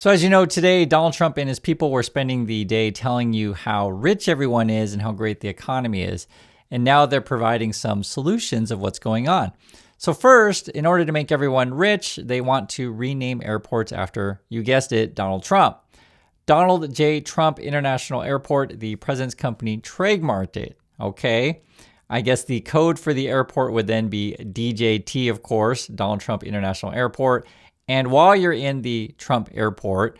So as you know, today, Donald Trump and his people were spending the day telling you how rich everyone is and how great the economy is. And now they're providing some solutions of what's going on. So first, in order to make everyone rich, they want to rename airports after, you guessed it, Donald Trump. Donald J. Trump International Airport, the president's company, trademarked it. Okay. I guess the code for the airport would then be DJT, of course, Donald Trump International Airport. And while you're in the Trump airport,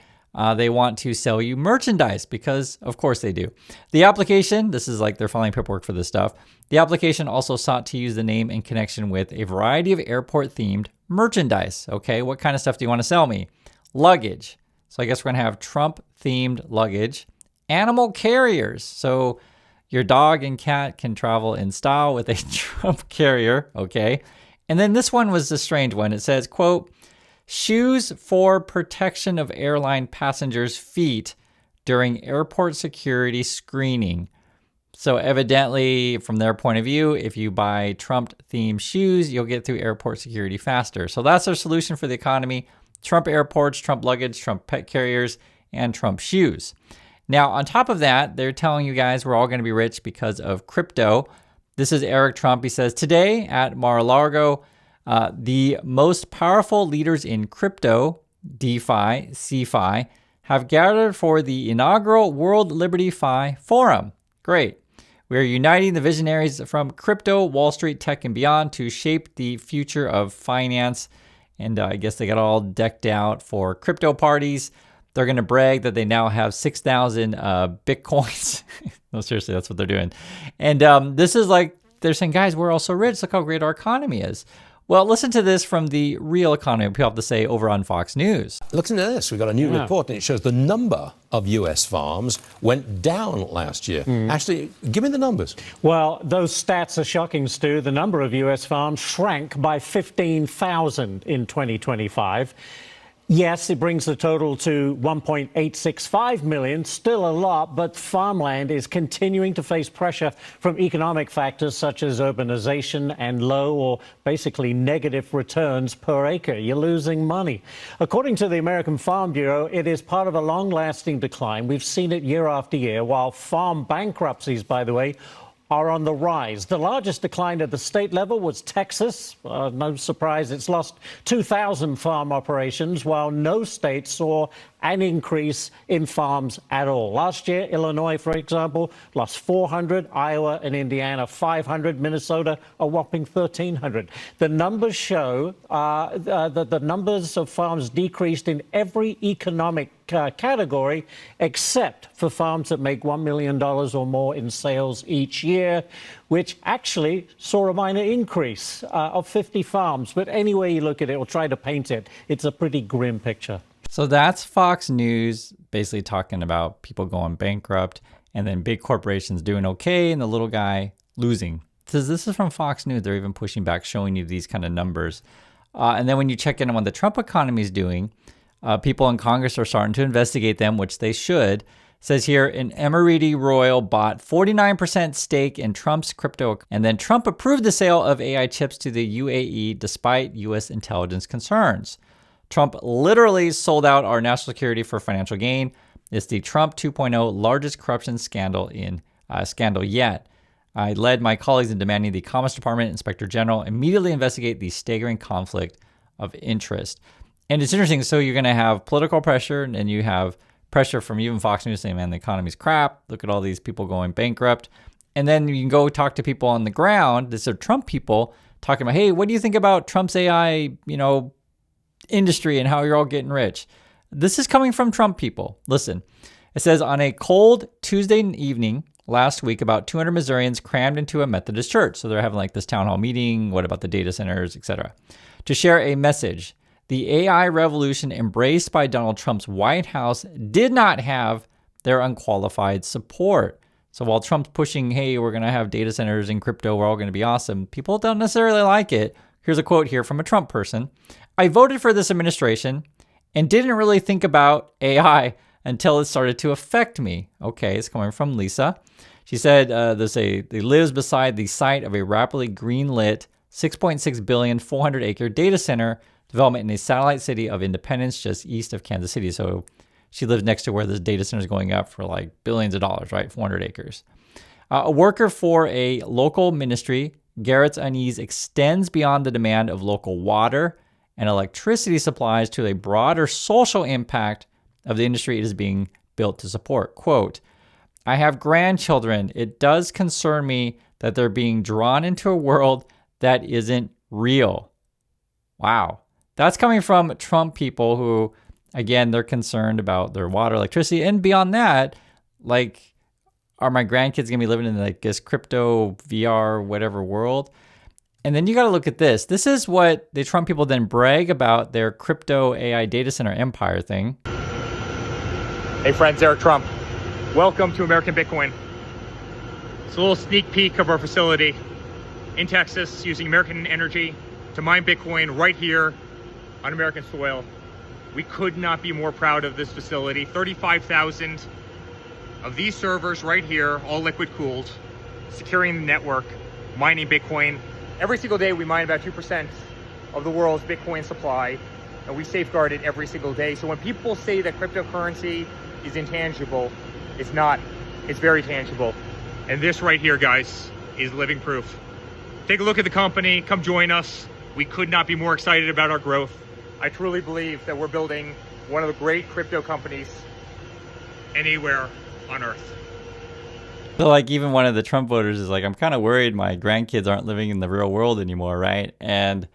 they want to sell you merchandise because, of course, they do. The application, this is like they're filing paperwork for this stuff. The application also sought to use the name in connection with a variety of airport-themed merchandise. Okay, what kind of stuff do you want to sell me? Luggage. So I guess we're going to have Trump-themed luggage. Animal carriers. So your dog and cat can travel in style with a Trump carrier. Okay. And then this one was a strange one. It says, quote, shoes for protection of airline passengers' feet during airport security screening. So evidently, from their point of view, if you buy Trump-themed shoes, you'll get through airport security faster. So that's our solution for the economy. Trump airports, Trump luggage, Trump pet carriers, and Trump shoes. Now, on top of that, they're telling you guys we're all going to be rich because of crypto. This is Eric Trump. He says, today at Mar-a-Lago, the most powerful leaders in crypto, DeFi, CeFi, have gathered for the inaugural World Liberty Fi Forum. Great. We are uniting the visionaries from crypto, Wall Street, tech, and beyond to shape the future of finance. And I guess they got all decked out for crypto parties. They're going to brag that they now have 6,000 Bitcoins. No, seriously, that's what they're doing. And this is like, they're saying, guys, we're all so rich. Look how great our economy is. Well, listen to this from the real economy, people have to say, over on Fox News. Listen to this. We've got a new report, and it shows the number of U.S. farms went down last year. Actually, give me the numbers. Well, those stats are shocking, Stu. The number of U.S. farms shrank by 15,000 in 2025. Yes, it brings the total to 1.865 million, still a lot, but farmland is continuing to face pressure from economic factors such as urbanization and low or basically negative returns per acre. You're losing money. According to the American Farm Bureau, it is part of a long-lasting decline. We've seen it year after year, while farm bankruptcies, by the way, are on the rise. The largest decline at the state level was Texas. No surprise, it's lost 2,000 farm operations, while no state saw an increase in farms at all. Last year, Illinois, for example, lost 400, Iowa and Indiana 500, Minnesota a whopping 1,300. The numbers show that the numbers of farms decreased in every economic category except for farms that make $1 million or more in sales each year, which actually saw a minor increase of 50 farms. But any way you look at it or try to paint it, it's a pretty grim picture. So that's Fox News basically talking about people going bankrupt and then big corporations doing okay and the little guy losing. This is from Fox News. They're even pushing back, showing you these kind of numbers. And then when you check in on what the Trump economy is doing, people in Congress are starting to investigate them, which they should. It says here, an Emirati royal bought 49% stake in Trump's crypto, and then Trump approved the sale of AI chips to the UAE despite U.S. intelligence concerns. Trump literally sold out our national security for financial gain. It's the Trump 2.0 largest corruption scandal yet. I led my colleagues in demanding the Commerce Department Inspector General immediately investigate the staggering conflict of interest. And it's interesting. So you're going to have political pressure, and you have pressure from even Fox News saying, man, the economy's crap. Look at all these people going bankrupt. And then you can go talk to people on the ground. These are Trump people talking about, hey, what do you think about Trump's AI, industry and how you're all getting rich? This is coming from Trump people. Listen, it says on a cold Tuesday evening last week, about 200 Missourians crammed into a Methodist church. So they're having like this town hall meeting. What about the data centers, etc., to share a message. The AI revolution embraced by Donald Trump's White House did not have their unqualified support. So while Trump's pushing, hey, we're going to have data centers and crypto, we're all going to be awesome, people don't necessarily like it. Here's a quote here from a Trump person. I voted for this administration and didn't really think about AI until it started to affect me. Okay, it's coming from Lisa. She said they lives beside the site of a rapidly green-lit 6.6 billion 400-acre data center development in a satellite city of Independence, just east of Kansas City. So she lives next to where this data center is going up for like billions of dollars, right? 400 acres. A worker for a local ministry, Garrett's unease extends beyond the demand of local water and electricity supplies to a broader social impact of the industry it is being built to support. Quote, I have grandchildren. It does concern me that they're being drawn into a world that isn't real. Wow. That's coming from Trump people who, again, they're concerned about their water, electricity, and beyond that, like, are my grandkids going to be living in like this crypto, VR, whatever world? And then you got to look at this. This is what the Trump people then brag about their crypto AI data center empire thing. Hey friends, Eric Trump. Welcome to American Bitcoin. It's a little sneak peek of our facility in Texas using American energy to mine Bitcoin right here on American soil. We could not be more proud of this facility. 35,000 of these servers right here, all liquid cooled, securing the network, mining Bitcoin. Every single day we mine about 2% of the world's Bitcoin supply, and we safeguard it every single day. So when people say that cryptocurrency is intangible, it's not. It's very tangible. And this right here, guys, is living proof. Take a look at the company, come join us. We could not be more excited about our growth. I truly believe that we're building one of the great crypto companies anywhere on earth. So like even one of the Trump voters is like, I'm kind of worried my grandkids aren't living in the real world anymore, right? And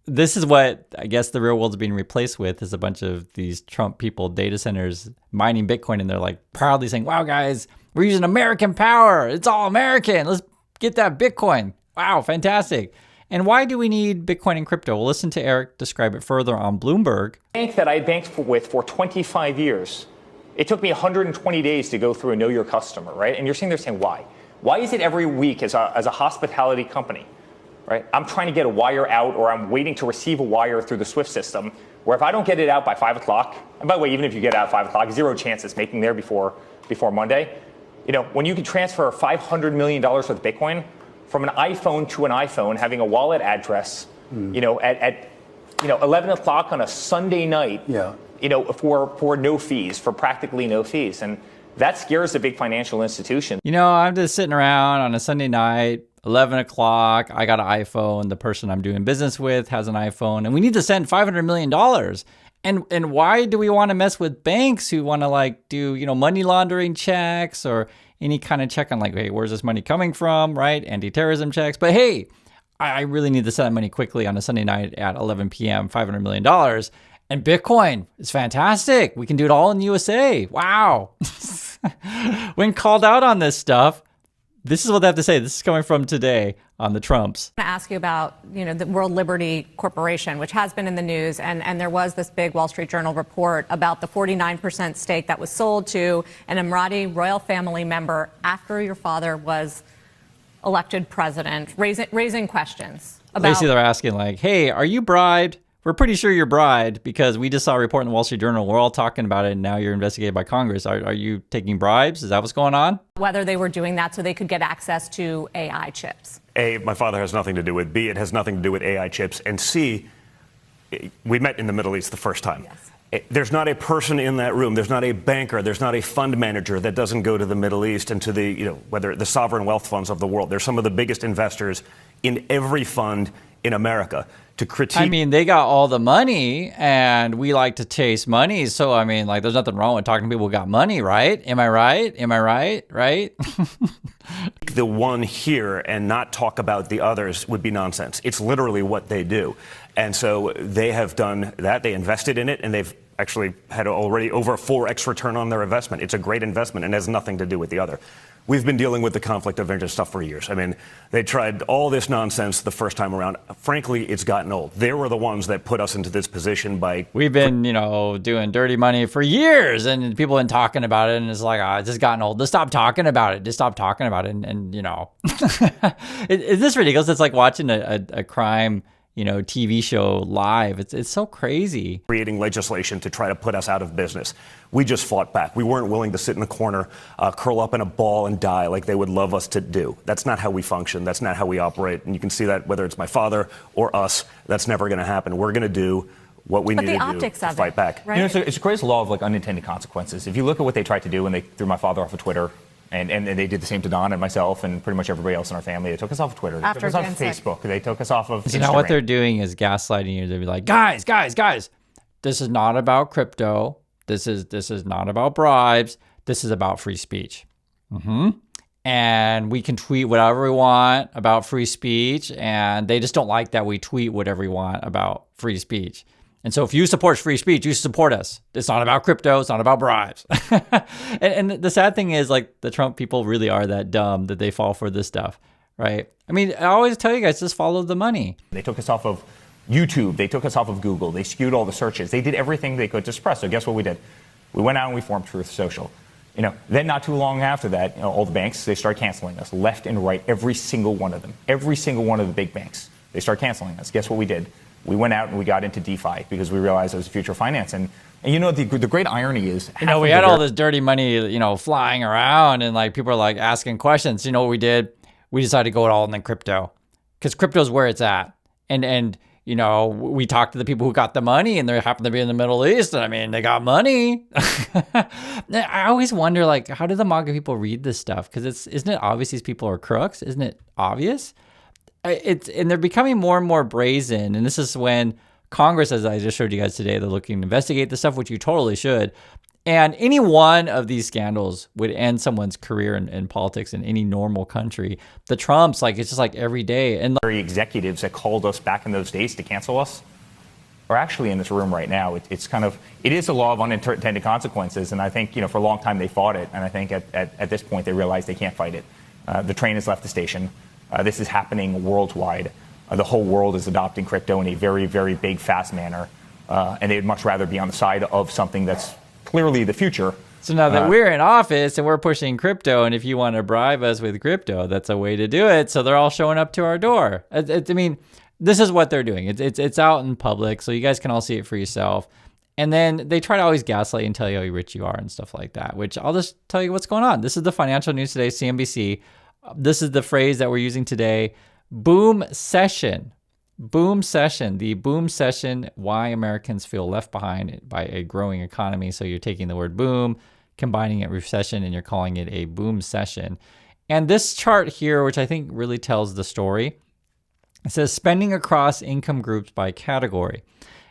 this is what I guess the real world's being replaced with, is a bunch of these Trump people, data centers mining Bitcoin, and they're like proudly saying, wow, guys, we're using American power. It's all American. Let's get that Bitcoin. Wow, fantastic. And why do we need Bitcoin and crypto? We'll listen to Eric describe it further on Bloomberg. Bank that I banked with for 25 years, it took me 120 days to go through and know your customer, right? And you're sitting there saying, why? Why is it every week as a hospitality company, right? I'm trying to get a wire out, or I'm waiting to receive a wire through the SWIFT system, where if I don't get it out by 5 o'clock, and by the way, even if you get it out at 5 o'clock, zero chance it's making there before Monday. You know, when you can transfer $500 million worth of Bitcoin from an iPhone to an iPhone, having a wallet address, you know, at 11 o'clock on a Sunday night, you know, for no fees, for practically no fees. And that scares a big financial institution. You know, I'm just sitting around on a Sunday night, 11 o'clock. I got an iPhone. The person I'm doing business with has an iPhone, and we need to send $500 million. And why do we want to mess with banks who want to like do, you know, money laundering checks or any kind of check on like, hey, where's this money coming from, right? Anti-terrorism checks. But hey, I really need to send that money quickly on a Sunday night at 11 p.m., $500 million. And Bitcoin is fantastic. We can do it all in the USA. Wow. When called out on this stuff, this is what they have to say. This is coming from today on the Trumps. I want to ask you about, you know, the World Liberty Corporation, which has been in the news, and there was this big Wall Street Journal report about the 49% stake that was sold to an Emirati royal family member after your father was elected president, raising questions about. Basically, they're asking like, hey, are you bribed? We're pretty sure you're bribed because we just saw a report in the Wall Street Journal. We're all talking about it, and now you're investigated by Congress. Are you taking bribes? Is that what's going on? Whether they were doing that so they could get access to AI chips. A, my father has nothing to do with. B, it has nothing to do with AI chips. And C, we met in the Middle East the first time. Yes. There's not a person in that room. There's not a banker. There's not a fund manager that doesn't go to the Middle East and to the, you know, whether the sovereign wealth funds of the world. They're some of the biggest investors in every fund in America. To critique. I mean, they got all the money, and we like to chase money. So, I mean, like, there's nothing wrong with talking to people who got money, right? Am I right? Am I right? Right? The one here and not talk about the others would be nonsense. It's literally what they do. And so they have done that. They invested in it, and they've actually had already over a 4x return on their investment. It's a great investment and has nothing to do with the other. We've been dealing with the conflict of interest stuff for years. I mean, they tried all this nonsense the first time around. Frankly, it's gotten old. They were the ones that put us into this position by... We've been, you know, doing dirty money for years, and people have been talking about it, and it's like, it's just gotten old. Just stop talking about it. Just stop talking about it. And you know, is this ridiculous? It's like watching a crime, TV show live. It's so crazy. Creating legislation to try to put us out of business. We just fought back. We weren't willing to sit in the corner, curl up in a ball and die like they would love us to do. That's not how we function. That's not how we operate. And you can see that whether it's my father or us, that's never going to happen. We're going to do what we need to do to fight back. Right? It's the greatest law of unintended consequences. If you look at what they tried to do when they threw my father off of Twitter, and they did the same to Don and myself and pretty much everybody else in our family. They took us off of Twitter. They took us off of Facebook. They took us off of Instagram. Now what they're doing is gaslighting you. They'll be like, guys, this is not about crypto. This is not about bribes. This is about free speech. And we can tweet whatever we want about free speech, and they just don't like that we tweet whatever we want about free speech. And so if you support free speech, you support us. It's not about crypto. It's not about bribes. and the sad thing is, the Trump people really are that dumb that they fall for this stuff, right? I mean, I always tell you guys, just follow the money. They took us off of YouTube. They took us off of Google. They skewed all the searches. They did everything they could to suppress. So guess what we did? We went out and we formed Truth Social. Then not too long after that, all the banks, they start canceling us left and right, every single one of them. Every single one of the big banks. They start canceling us. Guess what we did? We went out and we got into DeFi because we realized it was the future of finance. And the great irony is, we had all this dirty money, flying around, and people are asking questions. You know what we did? We decided to go all in the crypto, because crypto is where it's at. And we talked to the people who got the money, and they happen to be in the Middle East. And I mean, they got money. I always wonder, how do the MAGA people read this stuff? Because isn't it obvious these people are crooks? Isn't it obvious? And they're becoming more and more brazen. And this is when Congress, as I just showed you guys today, they're looking to investigate this stuff, which you totally should. And any one of these scandals would end someone's career in politics in any normal country. The Trumps, it's just every day. And very executives that called us back in those days to cancel us are actually in this room right now. It is a law of unintended consequences. And I think, for a long time they fought it. And I think at this point they realize they can't fight it. The train has left the station. This is happening worldwide. The whole world is adopting crypto in a very, very big, fast manner. And they'd much rather be on the side of something that's clearly the future. So now that we're in office and we're pushing crypto, and if you want to bribe us with crypto, that's a way to do it. So they're all showing up to our door. I mean, this is what they're doing. It's out in public, so you guys can all see it for yourself. And then they try to always gaslight and tell you how rich you are and stuff like that, which I'll just tell you what's going on. This is the financial news today, CNBC. This is the phrase that we're using today. Boom session. Boom session. The boom session, why Americans feel left behind by a growing economy. So you're taking the word boom, combining it with recession, and you're calling it a boom session. And this chart here, which I think really tells the story, it says spending across income groups by category.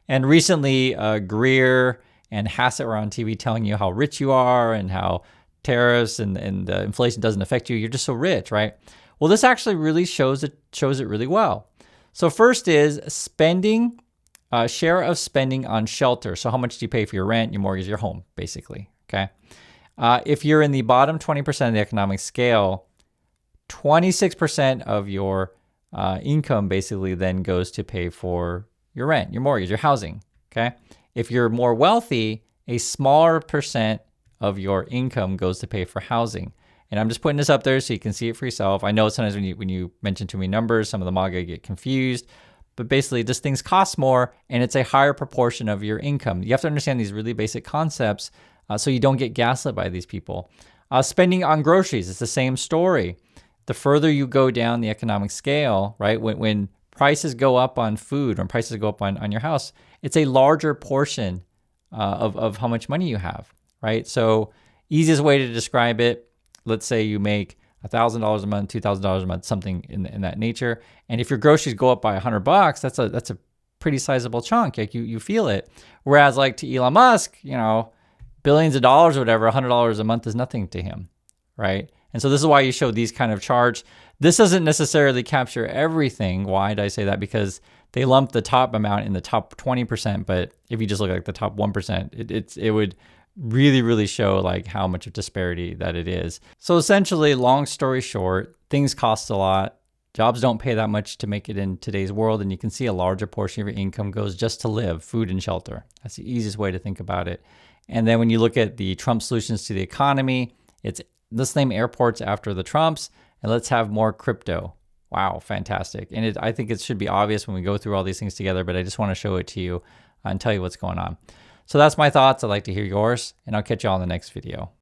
And recently, Greer and Hassett were on TV telling you how rich you are and how tariffs and inflation doesn't affect you. You're just so rich, right? Well, this actually really shows it really well. So first is spending, share of spending on shelter. So how much do you pay for your rent, your mortgage, your home, basically, okay? If you're in the bottom 20% of the economic scale, 26% of your income basically then goes to pay for your rent, your mortgage, your housing, okay? If you're more wealthy, a smaller percent of your income goes to pay for housing. And I'm just putting this up there so you can see it for yourself. I know sometimes when you mention too many numbers, some of the MAGA get confused. But basically, just things cost more, and it's a higher proportion of your income. You have to understand these really basic concepts so you don't get gaslit by these people. Spending on groceries, it's the same story. The further you go down the economic scale, right, when prices go up on food, when prices go up on your house, it's a larger portion of how much money you have, right? So easiest way to describe it, let's say you make $1,000 a month, $2,000 a month, something in that nature. And if your groceries go up by $100, that's a pretty sizable chunk. Like you feel it. Whereas to Elon Musk, billions of dollars or whatever, $100 a month is nothing to him, right? And so this is why you show these kind of charts. This doesn't necessarily capture everything. Why did I say that? Because they lump the top amount in the top 20%. But if you just look at the top 1%, it would really, really show how much of disparity that it is. So essentially, long story short, things cost a lot. Jobs don't pay that much to make it in today's world. And you can see a larger portion of your income goes just to live, food and shelter. That's the easiest way to think about it. And then when you look at the Trump solutions to the economy, it's let's name airports after the Trumps and let's have more crypto Wow, fantastic. And I think it should be obvious when we go through all these things together, but I just want to show it to you and tell you what's going on. So that's my thoughts. I'd like to hear yours, and I'll catch you all in the next video.